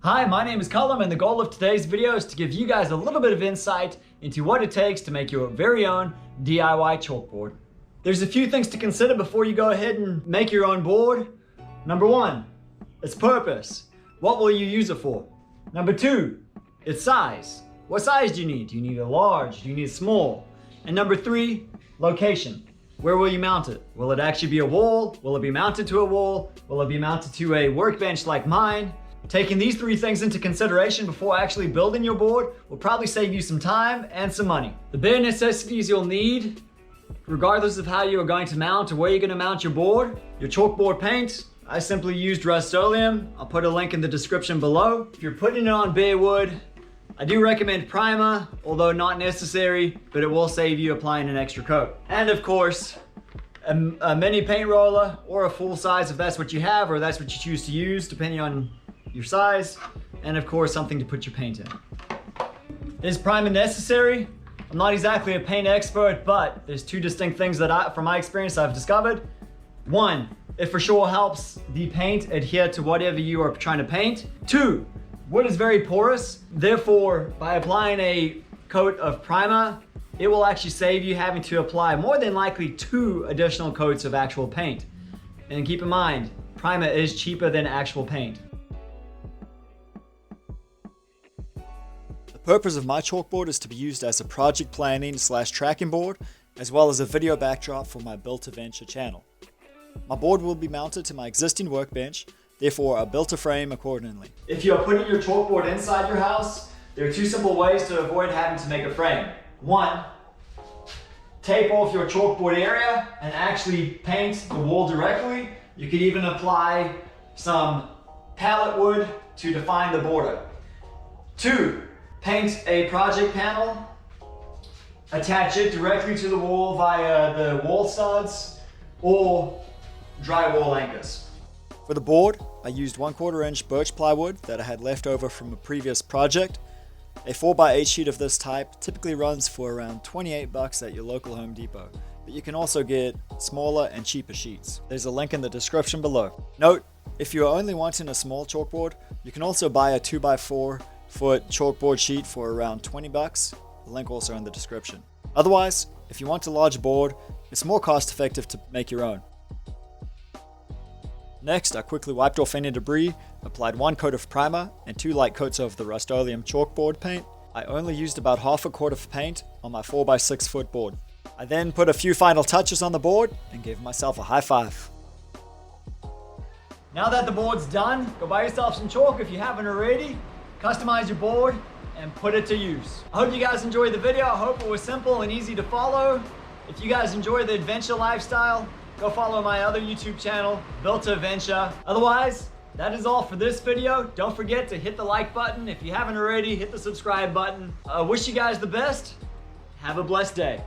Hi, my name is Cullum, and the goal of today's video is to give you guys a little bit of insight into what it takes to make your very own DIY chalkboard. There's a few things to consider before you go ahead and make your own board. Number one, its purpose. What will you use it for? Number two, its size. What size do you need? Do you need a large? Do you need a small? And number three, location. Where will you mount it? Will it actually be a wall? Will it be mounted to a wall? Will it be mounted to a workbench like mine? Taking these three things into consideration before actually building your board will probably save you some time and some money. The bare necessities you'll need, regardless of how you're going to mount or where you're going to mount your board: your chalkboard paint. I simply used Rust-Oleum. I'll put a link in the description below. If you're putting it on bare wood, I do recommend primer, although not necessary, but it will save you applying an extra coat. And of course, a mini paint roller or a full size if that's what you have, or that's what you choose to use depending on your size, and of course something to put your paint in. Is primer necessary? I'm not exactly a paint expert, but there's two distinct things that from my experience I've discovered. One, it for sure helps the paint adhere to whatever you are trying to paint. Two, wood is very porous, therefore by applying a coat of primer, it will actually save you having to apply more than likely 2 additional coats of actual paint. And keep in mind, primer is cheaper than actual paint. The purpose of my chalkboard is to be used as a project planning / tracking board, as well as a video backdrop for my Built to Venture channel. My board will be mounted to my existing workbench, therefore I built a frame accordingly. If you are putting your chalkboard inside your house, there are 2 simple ways to avoid having to make a frame. One, tape off your chalkboard area and actually paint the wall directly. You could even apply some pallet wood to define the border. 2, paint a project panel, attach it directly to the wall via the wall studs or drywall anchors. For the board, I used 1/4 inch birch plywood that I had left over from a previous project. A 4x8 sheet of this type typically runs for around $28 at your local Home Depot, but you can also get smaller and cheaper sheets. There's a link in the description below. Note, if you are only wanting a small chalkboard, you can also buy a 2x4 foot chalkboard sheet for around $20. The link also in the description. Otherwise, if you want a large board, it's more cost effective to make your own. Next, I quickly wiped off any debris, applied 1 coat of primer and 2 light coats of the Rust-Oleum chalkboard paint. I only used about half a quart of paint on my 4x6 foot board. I then put a few final touches on the board and gave myself a high five. Now that the board's done, go buy yourself some chalk if you haven't already, customize your board, and put it to use. I hope you guys enjoyed the video. I hope it was simple and easy to follow. If you guys enjoy the adventure lifestyle, go follow my other YouTube channel, Built to Venture. Otherwise, that is all for this video. Don't forget to hit the like button. If you haven't already, hit the subscribe button. I wish you guys the best. Have a blessed day.